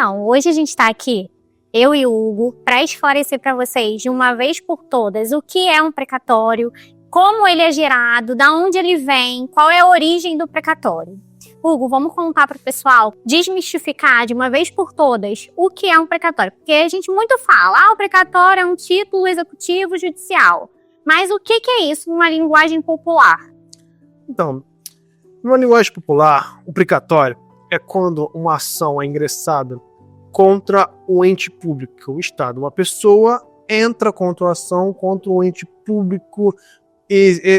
Então, hoje a gente está aqui, eu e o Hugo, para esclarecer para vocês de uma vez por todas o que é um precatório, como ele é gerado, da onde ele vem, qual é a origem do precatório. Hugo, vamos contar para o pessoal, desmistificar de uma vez por todas o que é um precatório. Porque a gente muito fala, o precatório é um título executivo judicial. Mas o que é isso numa linguagem popular? Então, numa linguagem popular, o precatório é quando uma ação é ingressada contra o ente público, que é o Estado. Uma pessoa entra contra a ação contra o ente público.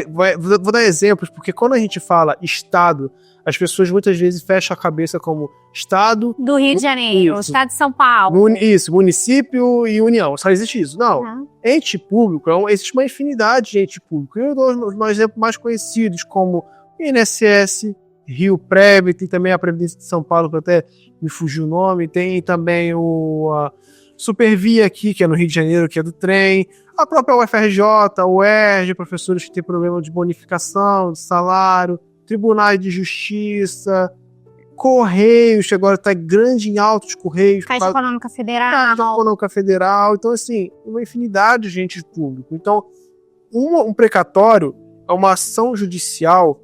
Vou dar exemplos, porque quando a gente fala Estado, as pessoas muitas vezes fecham a cabeça como Estado... Do Rio de Janeiro, isso, Estado de São Paulo. Isso, município e União. Só existe isso. Não. Ente público, existe uma infinidade de ente público. E eu dou os exemplos mais conhecidos, como INSS, Rio Prev, tem também a Previdência de São Paulo, que até me fugiu o nome, tem também a Supervia aqui, que é no Rio de Janeiro, que é do trem, a própria UFRJ, o UERJ, professores que têm problema de bonificação, de salário, Tribunais de Justiça, Correios, que agora está grande em alta os Correios. Caixa Econômica Federal. Caixa Econômica Federal. Então, assim, uma infinidade de entes públicos. Então, um precatório é uma ação judicial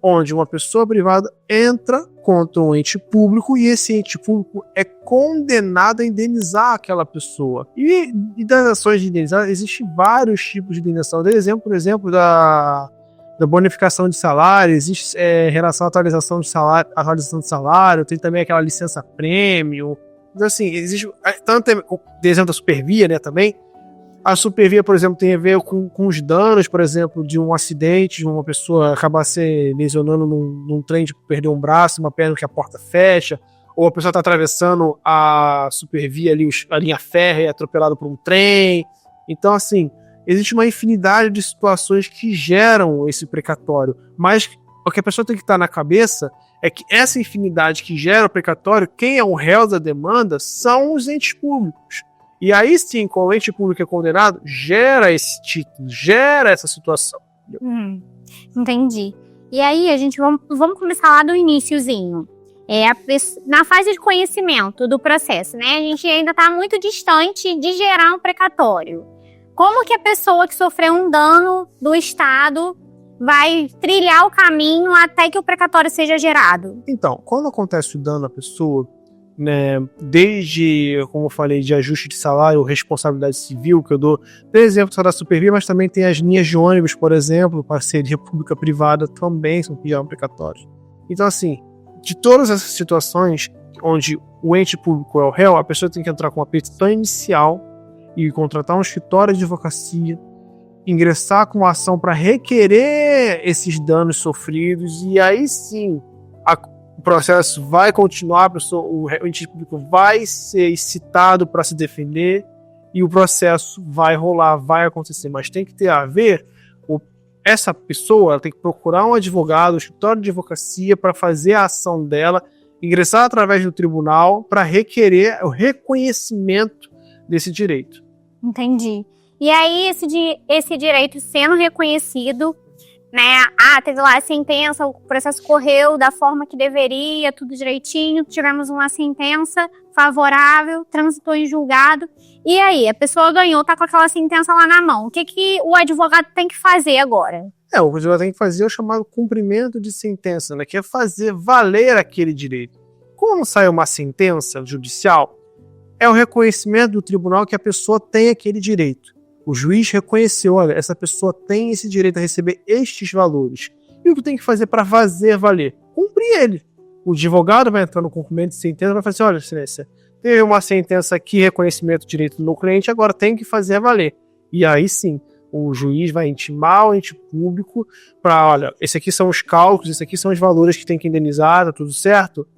onde uma pessoa privada entra contra um ente público e esse ente público é condenado a indenizar aquela pessoa. E das ações de indenizar, existem vários tipos de indenização. Por exemplo, da bonificação de salário, existe relação à atualização de salário, tem também aquela licença prêmio. Então, assim, existe tanto de exemplo da Supervia, né, também. A Supervia, por exemplo, tem a ver com os danos, por exemplo, de um acidente, de uma pessoa acabar se lesionando num trem, tipo, perder um braço, uma perna que a porta fecha, ou a pessoa está atravessando a Supervia ali, a linha férrea e é atropelada por um trem. Então, assim, existe uma infinidade de situações que geram esse precatório, mas o que a pessoa tem que estar na cabeça é que essa infinidade que gera o precatório, quem é o réu da demanda são os entes públicos. E aí sim, quando o ente público é condenado, gera esse título, gera essa situação. Entendi. E aí, vamos começar lá do iniciozinho. Na fase de conhecimento do processo, né? A gente ainda está muito distante de gerar um precatório. Como que a pessoa que sofreu um dano do Estado vai trilhar o caminho até que o precatório seja gerado? Então, quando acontece o dano à pessoa, né, desde, como eu falei, de ajuste de salário, responsabilidade civil, que eu dou exemplo só da Supervia, mas também tem as linhas de ônibus, por exemplo, parceria pública-privada também são que geram precatórios. Então, assim, de todas essas situações onde o ente público é o réu, a pessoa tem que entrar com uma petição inicial e contratar um escritório de advocacia, ingressar com uma ação para requerer esses danos sofridos, e aí sim o processo vai continuar, o ente público vai ser excitado para se defender e o processo vai rolar, vai acontecer, mas tem que ter a ver, essa pessoa ela tem que procurar um advogado, um escritório de advocacia para fazer a ação dela, ingressar através do tribunal para requerer o reconhecimento desse direito. Entendi. E aí, esse direito sendo reconhecido, né? Teve lá a sentença, o processo correu da forma que deveria, tudo direitinho, tivemos uma sentença favorável, transitou em julgado. E aí, a pessoa ganhou, tá com aquela sentença lá na mão. O que o advogado tem que fazer agora? O advogado tem que fazer o chamado cumprimento de sentença, né? Que é fazer valer aquele direito. Como sai uma sentença judicial, é o reconhecimento do tribunal que a pessoa tem aquele direito. O juiz reconheceu, olha, essa pessoa tem esse direito a receber estes valores. E o que tem que fazer para fazer valer? Cumprir ele. O advogado vai entrar no cumprimento de sentença e vai falar assim, olha, excelência, teve uma sentença aqui, reconhecimento do direito do cliente, agora tem que fazer valer. E aí sim, o juiz vai intimar o ente público para, olha, esses aqui são os cálculos, esses aqui são os valores que tem que indenizar, tá tudo certo?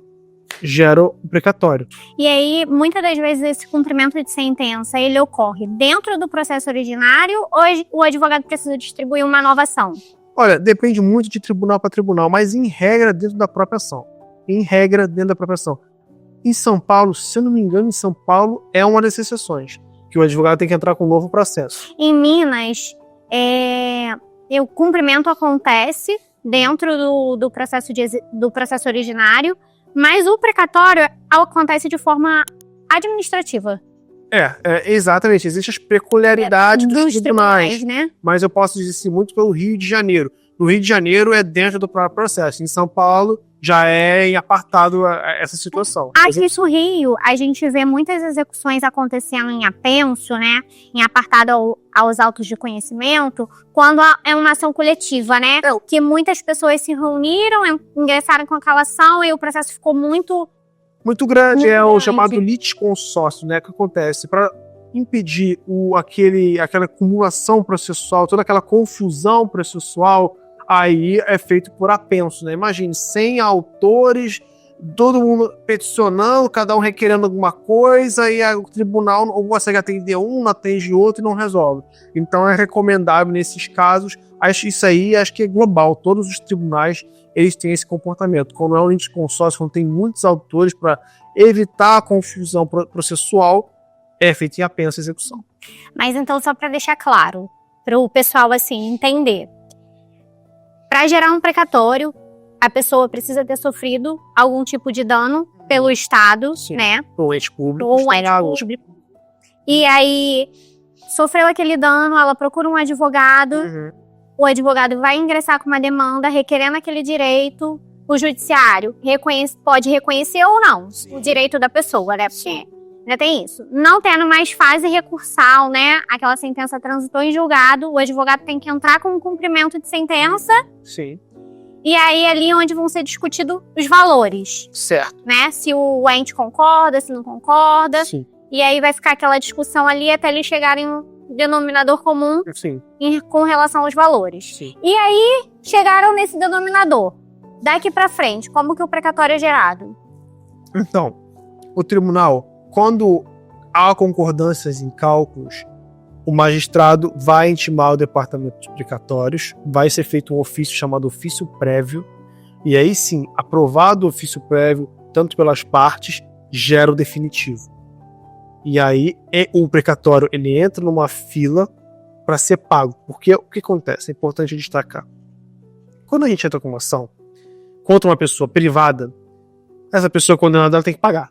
Gera o precatório. E aí, muitas das vezes, esse cumprimento de sentença, ele ocorre dentro do processo originário ou o advogado precisa distribuir uma nova ação? Olha, depende muito de tribunal para tribunal, mas em regra dentro da própria ação. Em São Paulo, se eu não me engano, é uma das exceções, que o advogado tem que entrar com um novo processo. Em Minas, o cumprimento acontece dentro do processo originário, mas o precatório acontece de forma administrativa. Exatamente. Existem as peculiaridades dos tribunais, né? Mas eu posso dizer assim, muito pelo Rio de Janeiro. No Rio de Janeiro é dentro do próprio processo. Em São Paulo já é em apartado essa situação. Aqui no Rio, a gente vê muitas execuções acontecendo em apenso, né? Em apartado aos autos de conhecimento, quando é uma ação coletiva, né? Que muitas pessoas se reuniram, ingressaram com aquela ação e o processo ficou muito grande. Muito o grande. chamado litisconsórcio, né? Que acontece para impedir aquela acumulação processual, toda aquela confusão processual, aí é feito por apenso, né? Imagine, 100 autores, todo mundo peticionando, cada um requerendo alguma coisa, e o tribunal não consegue atender um, não atende outro e não resolve. Então é recomendável nesses casos, isso aí acho que é global, todos os tribunais eles têm esse comportamento. Quando é um litisconsórcio, quando tem muitos autores para evitar a confusão processual, é feito em apenso a execução. Mas então, só para deixar claro, para o pessoal assim entender, para gerar um precatório, a pessoa precisa ter sofrido algum tipo de dano pelo Estado, Sim. né? Ou ente público. Ou um ente público. E aí, sofreu aquele dano, ela procura um advogado, o advogado vai ingressar com uma demanda requerendo aquele direito, o judiciário pode reconhecer ou não o direito da pessoa, né? Porque ainda tem isso. Não tendo mais fase recursal, né? Aquela sentença transitou em julgado, o advogado tem que entrar com um cumprimento de sentença. Sim. E aí é ali onde vão ser discutidos os valores. Certo. Né? Se o ente concorda, se não concorda. Sim. E aí vai ficar aquela discussão ali até eles chegarem em um denominador comum. Sim. Com relação aos valores. Sim. E aí chegaram nesse denominador. Daqui pra frente, como que o precatório é gerado? Então, o tribunal, quando há concordâncias em cálculos, o magistrado vai intimar o departamento de precatórios, vai ser feito um ofício chamado ofício prévio, e aí sim, aprovado o ofício prévio, tanto pelas partes, gera o definitivo. E aí o precatório ele entra numa fila para ser pago. Porque o que acontece? É importante destacar. Quando a gente entra com uma ação contra uma pessoa privada, essa pessoa condenada ela tem que pagar.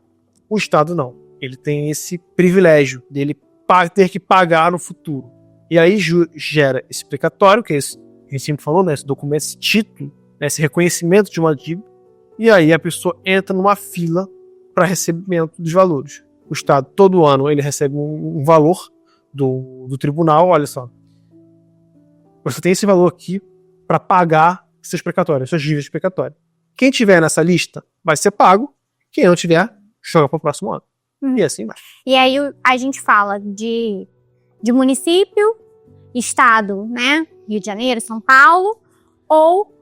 O Estado não. Ele tem esse privilégio dele ter que pagar no futuro. E aí gera esse precatório, que é esse, a gente sempre falou, né, esse documento, esse título, né, esse reconhecimento de uma dívida, e aí a pessoa entra numa fila para recebimento dos valores. O Estado, todo ano, ele recebe um valor do tribunal, olha só, você tem esse valor aqui para pagar seus precatórios, suas dívidas precatórias. Quem tiver nessa lista vai ser pago, quem não tiver, joga para o próximo ano. E assim vai. E aí a gente fala de município, estado, né? Rio de Janeiro, São Paulo, ou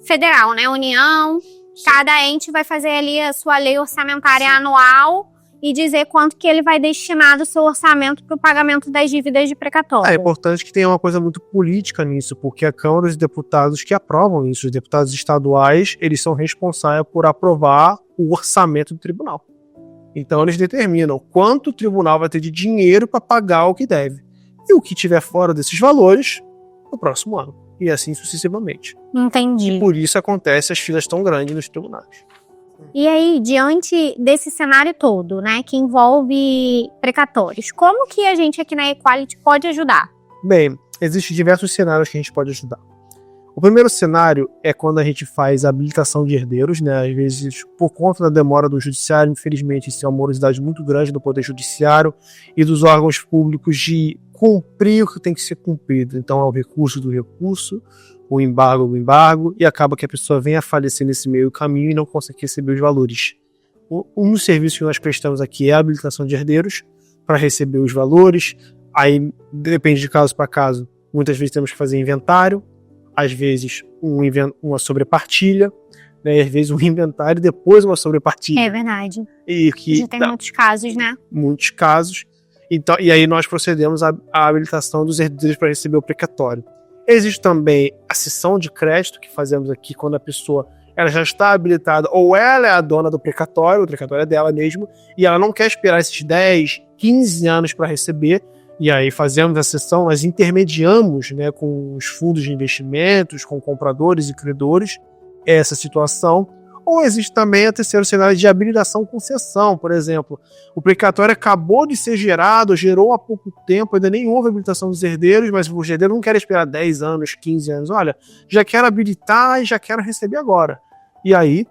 federal, né? União. Cada ente vai fazer ali a sua lei orçamentária anual e dizer quanto que ele vai destinar do seu orçamento para o pagamento das dívidas de precatório. É importante que tenha uma coisa muito política nisso, porque a Câmara dos Deputados que aprovam isso, os deputados estaduais, eles são responsáveis por aprovar o orçamento do tribunal. Então eles determinam quanto o tribunal vai ter de dinheiro para pagar o que deve. E o que tiver fora desses valores, no próximo ano. E assim sucessivamente. Entendi. E por isso acontece as filas tão grandes nos tribunais. E aí, diante desse cenário todo, né, que envolve precatórios, como que a gente aqui na Equality pode ajudar? Bem, existem diversos cenários que a gente pode ajudar. O primeiro cenário é quando a gente faz a habilitação de herdeiros, né? Às vezes, por conta da demora do judiciário, infelizmente, isso é uma morosidade muito grande do poder judiciário e dos órgãos públicos de cumprir o que tem que ser cumprido. Então, é o recurso do recurso, o embargo do embargo, e acaba que a pessoa vem a falecer nesse meio caminho e não consegue receber os valores. Um dos serviços que nós prestamos aqui é a habilitação de herdeiros para receber os valores. Aí, depende de caso para caso, muitas vezes temos que fazer inventário, às vezes uma sobrepartilha, né? E às vezes um inventário e depois uma sobrepartilha. É verdade. E que já tem muitos casos, né? Muitos casos. Então, e aí nós procedemos à habilitação dos herdeiros para receber o precatório. Existe também a cessão de crédito que fazemos aqui quando a pessoa ela já está habilitada ou ela é a dona do precatório, o precatório é dela mesmo, e ela não quer esperar esses 10, 15 anos para receber. E aí fazemos a cessão, nós intermediamos, né, com os fundos de investimentos, com compradores e credores, essa situação. Ou existe também a terceiro cenário de habilitação com cessão, por exemplo. O precatório acabou de ser gerado, gerou há pouco tempo, ainda nem houve habilitação dos herdeiros, mas os herdeiros não querem esperar 10 anos, 15 anos. Olha, já quero habilitar e já quero receber agora. E aí,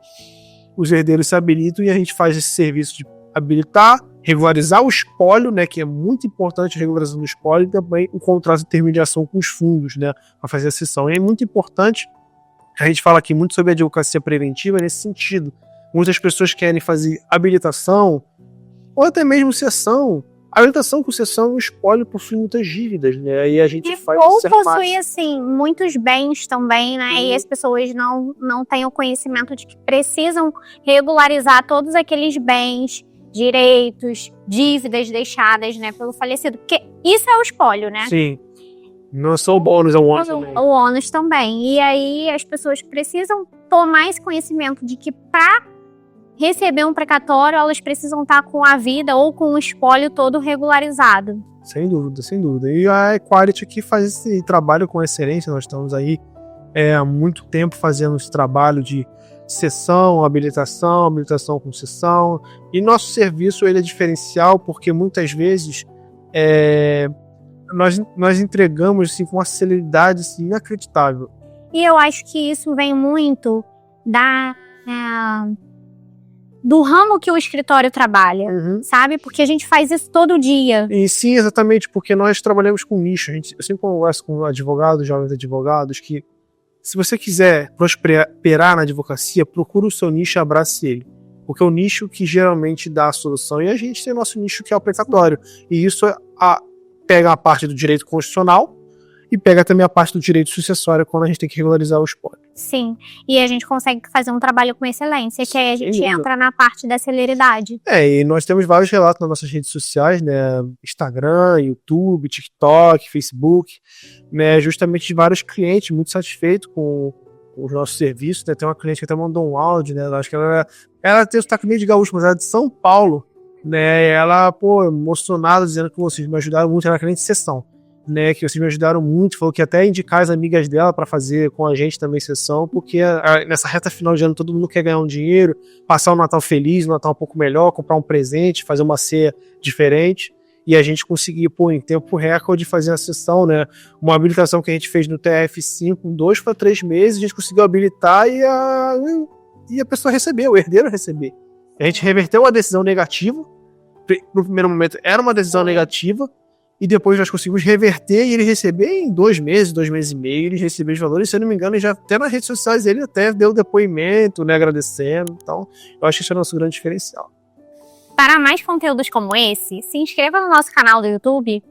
os herdeiros se habilitam e a gente faz esse serviço de habilitar, regularizar o espólio, né, que é muito importante a regularização do espólio, e também o contrato de intermediação com os fundos, né, para fazer a cessão. E é muito importante, a gente fala aqui muito sobre a advocacia preventiva nesse sentido. Muitas pessoas querem fazer habilitação ou até mesmo cessão. A habilitação com cessão é um espólio por fim muitas dívidas, né? Aí a gente faz ou possui, assim, muitos bens também, né? E as pessoas não têm o conhecimento de que precisam regularizar todos aqueles bens, direitos, dívidas deixadas, né, pelo falecido. Porque isso é o espólio, né? Sim. Não é só o bônus, é o ônus também. O ônus também. E aí as pessoas precisam tomar esse conhecimento de que para receber um precatório, elas precisam estar com a vida ou com o espólio todo regularizado. Sem dúvida, sem dúvida. E a Equality aqui faz esse trabalho com excelência. Nós estamos aí há muito tempo fazendo esse trabalho de cessão, habilitação com cessão. E nosso serviço ele é diferencial porque muitas vezes nós entregamos assim, com uma celeridade assim, inacreditável. E eu acho que isso vem muito do ramo que o escritório trabalha, sabe? Porque a gente faz isso todo dia. E sim, exatamente, porque nós trabalhamos com nicho. Eu sempre converso com advogados, jovens advogados, que se você quiser prosperar na advocacia, procura o seu nicho e abrace ele. Porque é o nicho que geralmente dá a solução. E a gente tem o nosso nicho que é o precatório. E isso pega a parte do direito constitucional e pega também a parte do direito sucessório quando a gente tem que regularizar o espólio. Sim, e a gente consegue fazer um trabalho com excelência, que aí a gente entra na parte da celeridade. E nós temos vários relatos nas nossas redes sociais, né, Instagram, YouTube, TikTok, Facebook, né, justamente de vários clientes muito satisfeitos com os nossos serviços, né, tem uma cliente que até mandou um áudio, né, acho que ela tem o sotaque meio de gaúcho, mas ela é de São Paulo, né, e ela, emocionada, dizendo que vocês me ajudaram muito, ela é cliente de sessão. Né, que vocês me ajudaram muito, falou que até indicar as amigas dela para fazer com a gente também sessão, porque nessa reta final de ano todo mundo quer ganhar um dinheiro, passar um Natal feliz, um Natal um pouco melhor, comprar um presente, fazer uma ceia diferente, e a gente conseguir, em tempo recorde, fazer a sessão, né, uma habilitação que a gente fez no TF5, 2 para 3 meses, a gente conseguiu habilitar e a pessoa recebeu, o herdeiro receber. A gente reverteu uma decisão negativa, no primeiro momento era uma decisão negativa, e depois nós conseguimos reverter e ele receber em 2 meses, 2 meses e meio, ele recebeu os valores, se eu não me engano, ele já até nas redes sociais ele até deu depoimento, né, agradecendo. Então, eu acho que esse é o nosso grande diferencial. Para mais conteúdos como esse, se inscreva no nosso canal do YouTube